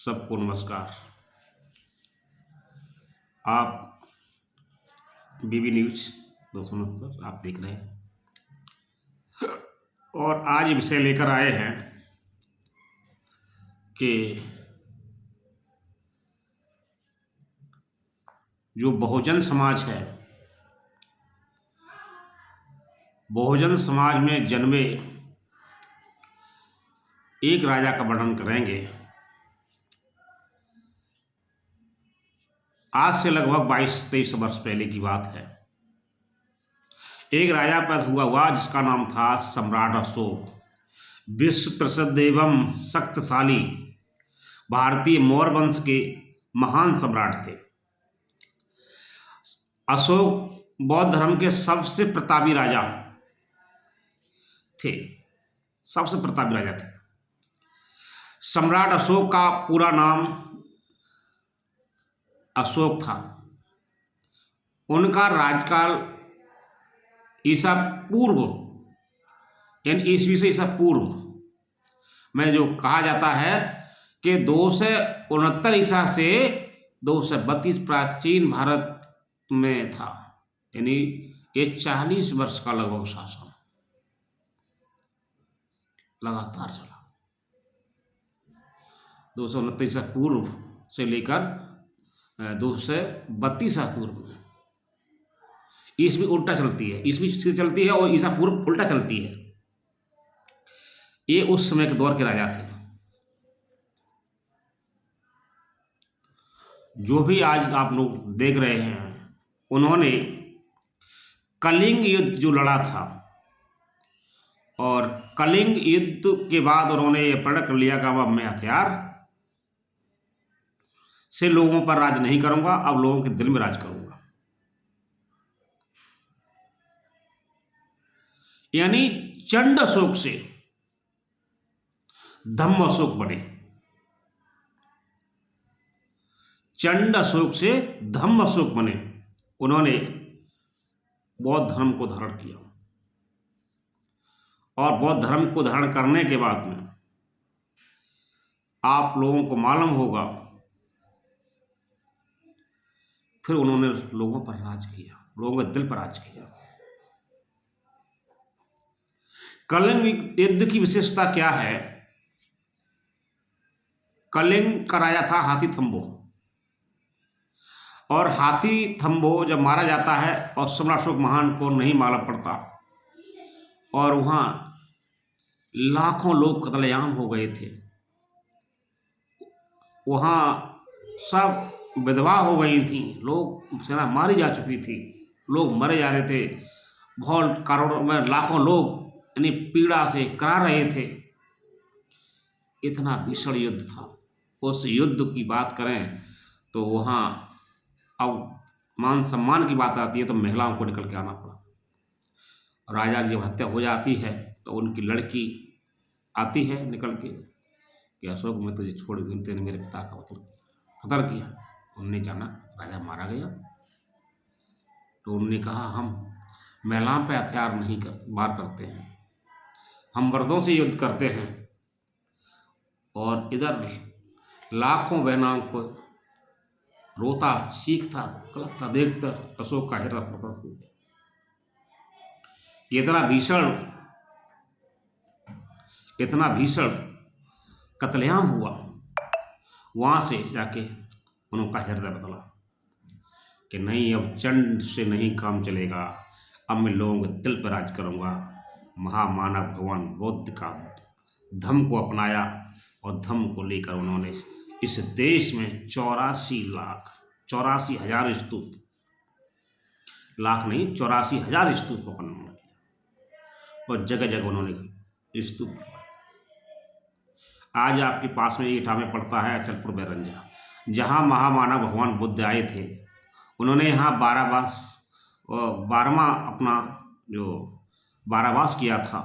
सबको नमस्कार। आप बीबी न्यूज 269 आप देख रहे हैं और आज ये विषय लेकर आए हैं कि जो बहुजन समाज है, बहुजन समाज में जन्मे एक राजा का वर्णन करेंगे। आज से लगभग 22-23 वर्ष पहले की बात है। एक राजा पैदा हुआ जिसका नाम था सम्राट अशोक। विश्व प्रसिद्ध एवं शक्तिशाली भारतीय मौर्य वंश के महान सम्राट थे। अशोक बौद्ध धर्म के सबसे प्रतापी राजा थे, सबसे प्रतापी राजा थे। सम्राट अशोक का पूरा नाम अशोक था। उनका राजकाल ईसा पूर्व यानी ईस्वी से ईसा पूर्व में जो कहा जाता है कि 269 ईसा से 232 प्राचीन भारत में था, यानी ये 40 वर्ष का लगभग शासन लगातार चला। 269 ईसा पूर्व से लेकर 232 ईसा पूर्व में ईस्वी उल्टा चलती है, ईस्वी सीधे चलती है और ईसा पूर्व उल्टा चलती है। ये उस समय के दौर के राजा थे। जो भी आज आप लोग देख रहे हैं, उन्होंने कलिंग युद्ध जो लड़ा था और कलिंग युद्ध के बाद उन्होंने ये प्रण कर लिया कि अब मैं हथियार से लोगों पर राज नहीं करूंगा, अब लोगों के दिल में राज करूंगा। यानी चंड अशोक से धम्म अशोक बने। चंड अशोक से धम्म अशोक बने। उन्होंने बौद्ध धर्म को धारण किया और बौद्ध धर्म को धारण करने के बाद में आप लोगों को मालूम होगा फिर उन्होंने लोगों पर राज किया, लोगों के दिल पर राज किया। कलिंग युद्ध की विशेषता क्या है? कलिंग का राजा था हाथी थंबो, और हाथी थंबो जब मारा जाता है और सम्राट अशोक महान को नहीं मालूम पड़ता और वहां लाखों लोग कत्लेआम हो गए थे। वहां सब विधवा हो गई थी, लोग सेना मारी जा चुकी थी, लोग मरे जा रहे थे, बहुत करोड़ों में लाखों लोग यानी पीड़ा से करा रहे थे। इतना भीषण युद्ध था। उस युद्ध की बात करें तो वहाँ अब मान सम्मान की बात आती है तो महिलाओं को निकल के आना पड़ा। राजा की जब हत्या हो जाती है तो उनकी लड़की आती है निकल के कि अशोक मैं तुझे छोड़ दूँ, तेने मेरे पिता का कत्ल किया। उन्होंने जाना राजा मारा गया तो उन्होंने कहा हम महिलाओं पे हथियार नहीं वार करते हैं, हम मर्दों से युद्ध करते हैं। और इधर लाखों बहनों को रोता चीखता कलपता देखकर अशोक का हृदय पता इतना भीषण कत्लेआम हुआ। वहां से जाके उनका हृदय बदला कि नहीं, अब चंड से नहीं काम चलेगा, अब मैं लोगों के दिल पर राज करूंगा। महामानव भगवान बुद्ध का धम्म को अपनाया और धम्म को लेकर उन्होंने इस देश में 84,84,000 स्तूप, लाख नहीं 84,000 स्तूपों का निर्माण किया और जगह जगह उन्होंने स्तूप बनवाए। आज आपके पास में ईटा में पड़ता है अचलपुर बैरंजा, जहाँ महामानव भगवान बुद्ध आए थे। उन्होंने यहाँ 12वां अपना जो 12वास किया था।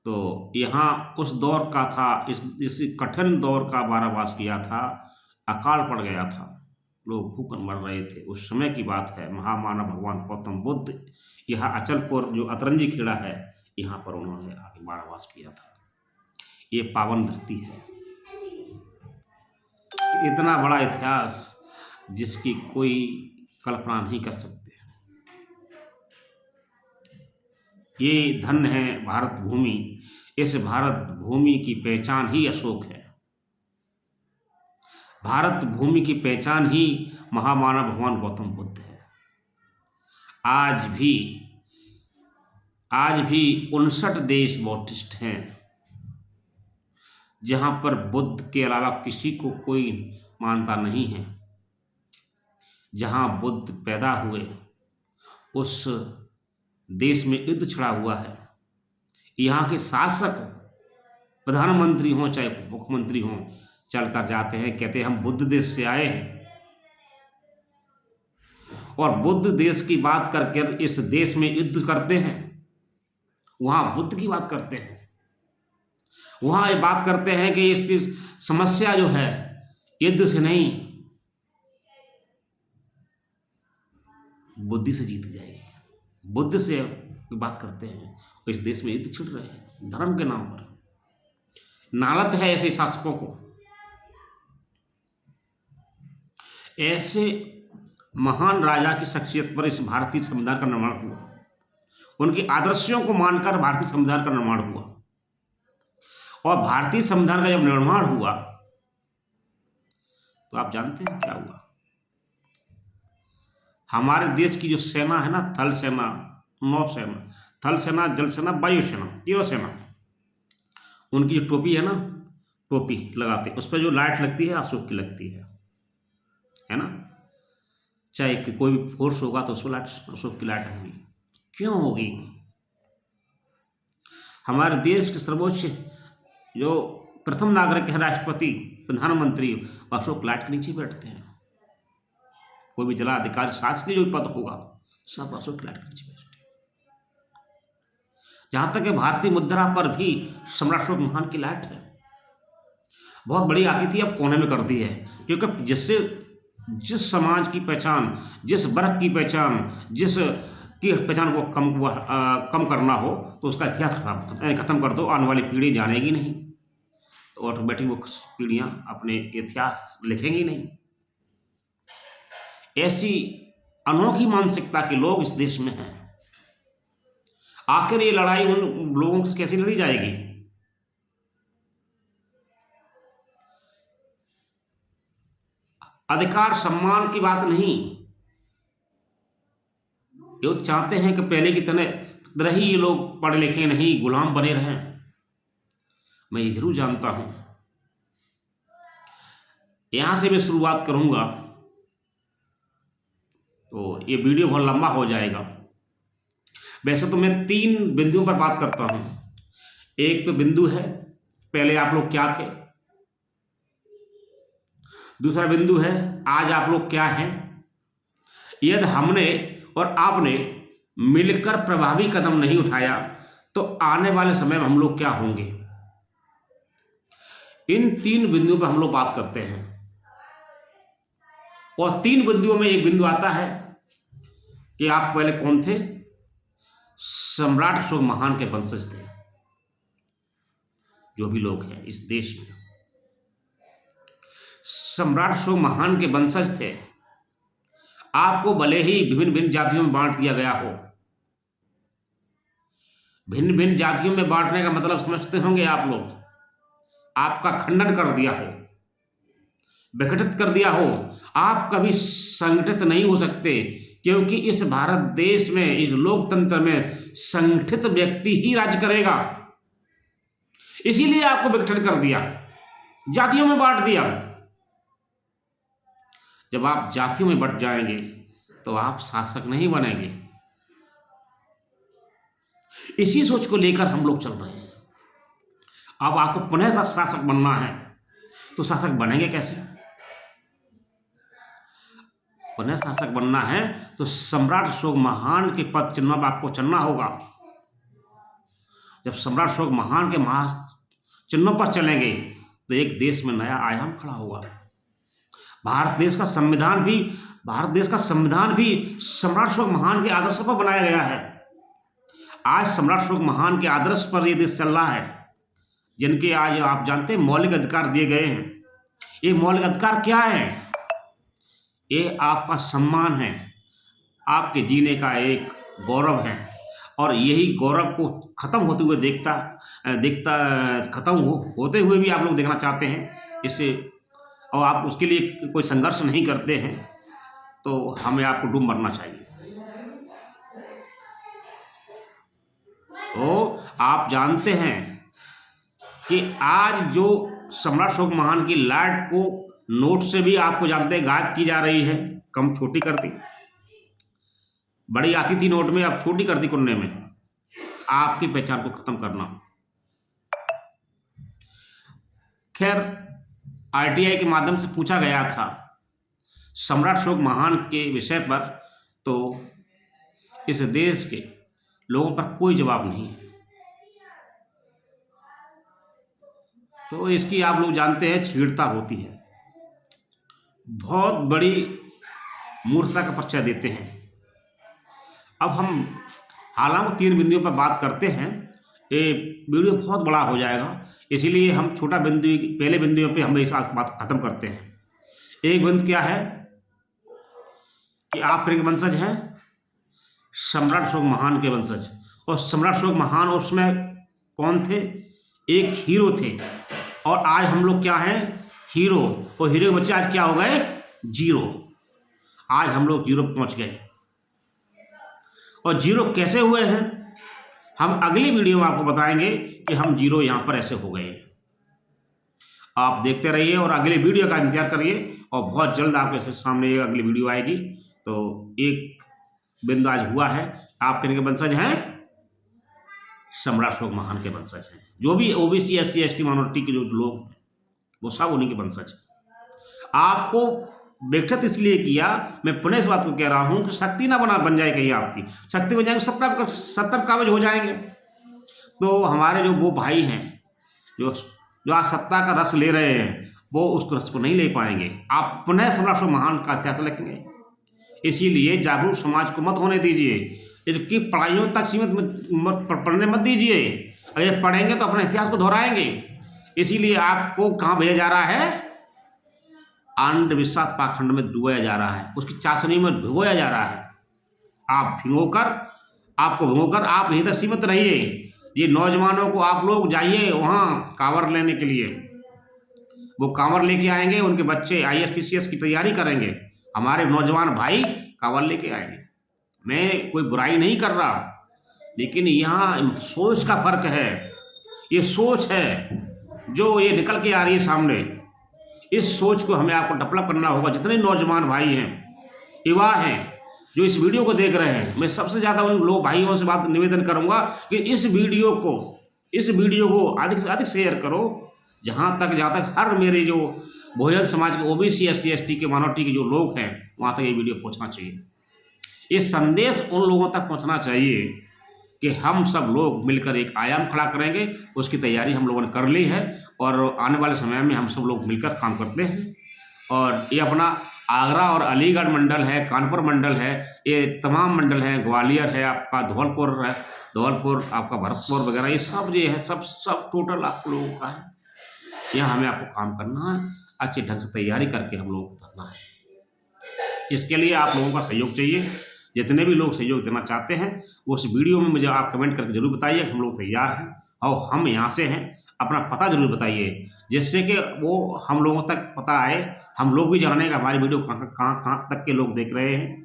तो यहाँ उस दौर का था, इस कठिन दौर का 12वास किया था। अकाल पड़ गया था, लोग भूख मर रहे थे, उस समय की बात है। महामानव भगवान गौतम बुद्ध यहाँ अचलपुर जो अतरंजी खेड़ा है, यहाँ पर उन्होंने आके 12वास किया था। ये पावन धरती है। इतना बड़ा इतिहास जिसकी कोई कल्पना नहीं कर सकते। ये धन्य है भारत भूमि। इस भारत भूमि की पहचान ही अशोक है। भारत भूमि की पहचान ही महामानव भगवान गौतम बुद्ध है। आज भी 59 देश बौद्धिस्ट हैं जहां पर बुद्ध के अलावा किसी को कोई मानता नहीं है। जहां बुद्ध पैदा हुए उस देश में युद्ध छिड़ा हुआ है। यहाँ के शासक प्रधानमंत्री हों चाहे मुख्यमंत्री हों चलकर जाते हैं, कहते हैं हम बुद्ध देश से आए हैं, और बुद्ध देश की बात करके इस देश में युद्ध करते हैं। वहाँ बुद्ध की बात करते हैं, वहाँ ये बात करते हैं कि इसकी समस्या जो है युद्ध से नहीं बुद्धि से जीत जाएगी। बुद्ध से बात करते हैं, इस देश में युद्ध छिड़ रहे हैं धर्म के नाम पर। नालत है ऐसे शासकों को। ऐसे महान राजा की शख्सियत पर इस भारतीय संविधान का निर्माण हुआ। उनके आदर्शों को मानकर भारतीय संविधान का निर्माण हुआ। और भारतीय संविधान का जब निर्माण हुआ तो आप जानते हैं क्या हुआ। हमारे देश की जो सेना है ना, थल सेना, नौसेना, थल सेना, जल सेना, वायुसेना, तीनों सेना, उनकी जो टोपी है ना, टोपी लगाते उस पर जो लाइट लगती है अशोक की लगती है ना। चाहे कि कोई भी फोर्स होगा तो उसमें लाइट अशोक की लाइट होगी। क्यों होगी? हमारे देश के सर्वोच्च जो प्रथम नागरिक है, राष्ट्रपति, प्रधानमंत्री, अशोक लाइट के नीचे बैठते हैं। कोई भी जिला अधिकारी, शासकीय जो पद होगा सब अशोक लाइट के नीचे बैठते हैं। जहां तक भारतीय मुद्रा पर भी सम्राट अशोक महान की लाइट है। बहुत बड़ी आती थी, अब कोने में कर दी है, क्योंकि जिससे जिस समाज की पहचान, जिस वर्ग की पहचान, जिस की पहचान को कम करना हो तो उसका इतिहास खत्म कर दो, आने वाली पीढ़ी जानेगी नहीं, तो ऑटोमेटिक वो पीढ़ियां अपने इतिहास लिखेंगी नहीं। ऐसी अनोखी मानसिकता के लोग इस देश में हैं। आखिर ये लड़ाई उन लोगों से कैसे लड़ी जाएगी? अधिकार सम्मान की बात नहीं। ये तो चाहते हैं कि पहले की तरह ही ये लोग पढ़े लिखे नहीं, गुलाम बने रहें। मैं ये जरूर जानता हूं। यहां से मैं शुरुआत करूंगा तो ये वीडियो बहुत लंबा हो जाएगा। वैसे तो मैं 3 बिंदुओं पर बात करता हूं। एक तो बिंदु है पहले आप लोग क्या थे, दूसरा बिंदु है आज आप लोग क्या हैं। यदि हमने और आपने मिलकर प्रभावी कदम नहीं उठाया तो आने वाले समय में हम लोग क्या होंगे। इन 3 बिंदुओं पर हम लोग बात करते हैं। और 3 बिंदुओं में एक बिंदु आता है कि आप पहले कौन थे। सम्राट अशोक महान के वंशज थे। जो भी लोग हैं इस देश में सम्राट अशोक महान के वंशज थे। आपको भले ही विभिन्न भिन्न जातियों में बांट दिया गया हो, भिन्न भिन्न जातियों में बांटने का मतलब समझते होंगे आप लोग, आपका खंडन कर दिया हो, विघटित कर दिया हो, आप कभी संगठित नहीं हो सकते, क्योंकि इस भारत देश में, इस लोकतंत्र में संगठित व्यक्ति ही राज्य करेगा। इसीलिए आपको विघटित कर दिया, जातियों में बांट दिया। जब आप जातियों में बंट जाएंगे तो आप शासक नहीं बनेंगे। इसी सोच को लेकर हम लोग चल रहे हैं। अब आपको पुनः शासक बनना है तो शासक बनेंगे कैसे? पुनः शासक बनना है तो सम्राट अशोक महान के पद चिन्ह पर आपको चलना होगा। जब सम्राट अशोक महान के चिन्हों पर चलेंगे तो एक देश में नया आयाम खड़ा होगा। भारत देश का संविधान भी सम्राट अशोक महान के आदर्शों पर बनाया गया है। आज सम्राट अशोक महान के आदर्श पर यह देश चल रहा है, जिनके आज आप जानते हैं मौलिक अधिकार दिए गए हैं। ये मौलिक अधिकार क्या है? ये आपका सम्मान है, आपके जीने का एक गौरव है, और यही गौरव को खत्म होते हुए खत्म होते हुए भी आप लोग देखना चाहते हैं इसे, और आप उसके लिए कोई संघर्ष नहीं करते हैं, तो हमें आपको डूब मरना चाहिए। तो आप जानते हैं कि आज जो सम्राट अशोक महान की लाट को नोट से भी आपको जानते हैं गायब की जा रही है, कम छोटी कर दी, बड़ी आती थी नोट में, अब छोटी कर दी कुन्ने में, आपकी पहचान को खत्म करना। खैर, आरटीआई के माध्यम से पूछा गया था सम्राट अशोक महान के विषय पर, तो इस देश के लोगों पर कोई जवाब नहीं है। तो इसकी आप लोग जानते हैं छीड़ता होती है, बहुत बड़ी मूर्खता का परिचय देते हैं। अब हम हालांकि 3 बिंदुओं पर बात करते हैं, ये वीडियो बहुत बड़ा हो जाएगा, इसीलिए हम छोटा बिंदु, पहले बिंदुओं पे हम इस बात खत्म करते हैं। एक बिंदु क्या है कि आप किनके वंशज हैं? सम्राट अशोक महान के वंशज। और सम्राट अशोक महान उसमें कौन थे? एक हीरो थे, और आज हम लोग क्या हैं? हीरो। और हीरो के बच्चे आज क्या हो गए? जीरो। आज हम लोग जीरो पहुंच गए। और जीरो कैसे हुए हैं हम अगली वीडियो में आपको बताएंगे कि हम जीरो यहां पर ऐसे हो गए। आप देखते रहिए और अगले वीडियो का इंतजार करिए, और बहुत जल्द आपके सामने अगली वीडियो आएगी। तो एक बिंदु आज हुआ है, आप किनके वंशज हैं? सम्राट अशोक महान के वंशज हैं। जो भी ओबीसी एससी एसटी माइनॉरिटी के जो लोग, वो सब उन्हीं के वंशज। आपको बेखत इसलिए किया, मैं पुनः इस बात को कह रहा हूं कि शक्ति ना बन जाए कहीं, आपकी शक्ति बन जाएगी, सत्ता काबिज हो जाएंगे। तो हमारे जो वो भाई हैं जो आज सत्ता का रस ले रहे हैं, वो उस रस को नहीं ले पाएंगे। आप पुनः सम्राट अशोक महान का इतिहास लिखेंगे। इसीलिए जागरूक समाज को मत होने दीजिए, इनकी पढ़ाइयों तक सीमित पढ़ने मत दीजिए। अगर पढ़ेंगे तो अपने इतिहास को दोहराएंगे। इसीलिए आपको कहाँ भेजा जा रहा है? अंधविश्वास पाखंड में डुबाया जा रहा है, उसकी चाशनी में भिगोया जा रहा है। आपको भिगोकर आप यहीं तक सीमित रहिए। ये नौजवानों को आप लोग जाइए वहाँ कांवर लेने के लिए, वो कांवर लेके आएंगे, उनके बच्चे IAS PCS की तैयारी करेंगे। हमारे नौजवान भाई कांवर लेके आएंगे। मैं कोई बुराई नहीं कर रहा, लेकिन यहाँ सोच का फर्क है। ये सोच है जो ये निकल के आ रही है सामने। इस सोच को हमें आपको डेवलप करना होगा। जितने नौजवान भाई हैं, युवा हैं, जो इस वीडियो को देख रहे हैं, मैं सबसे ज़्यादा उन लोग भाइयों से बात निवेदन करूँगा कि इस वीडियो को अधिक से अधिक शेयर करो, जहाँ तक हर मेरे जो बहुजन समाज के ओबीसी एससी एसटी के माइनॉरिटी के जो लोग हैं, वहाँ तक ये वीडियो पहुँचना चाहिए। ये संदेश उन लोगों तक पहुँचना चाहिए कि हम सब लोग मिलकर एक आयाम खड़ा करेंगे। उसकी तैयारी हम लोगों ने कर ली है, और आने वाले समय में हम सब लोग मिलकर काम करते हैं। और ये अपना आगरा और अलीगढ़ मंडल है, कानपुर मंडल है, ये तमाम मंडल हैं, ग्वालियर है, आपका धौलपुर है, आपका भरतपुर वगैरह, ये सब ये है, सब टोटल आप लोगों का है। यहाँ हमें आपको काम करना है, अच्छे ढंग से तैयारी करके हम लोगों को करना है। इसके लिए आप लोगों का सहयोग चाहिए। जितने भी लोग सहयोग देना चाहते हैं, वो उस वीडियो में मुझे आप कमेंट करके जरूर बताइए। हम लोग तैयार हैं और हम यहाँ से हैं। अपना पता जरूर बताइए, जिससे कि वो हम लोगों तक पता आए, हम लोग भी जाने कि हमारी वीडियो कहाँ तक के लोग देख रहे हैं।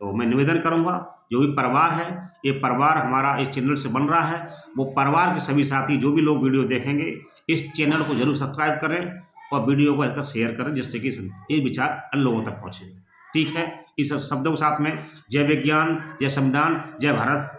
तो मैं निवेदन करूँगा, जो भी परिवार है, ये परिवार हमारा इस चैनल से बन रहा है, वो परिवार के सभी साथी जो भी लोग वीडियो देखेंगे, इस चैनल को जरूर सब्सक्राइब करें और वीडियो को ऐसा शेयर करें, जिससे कि ये विचार अन्य लोगों तक पहुँचे। ठीक है, इस शब्दों के साथ में जय विज्ञान, जय संविधान, जय भारत।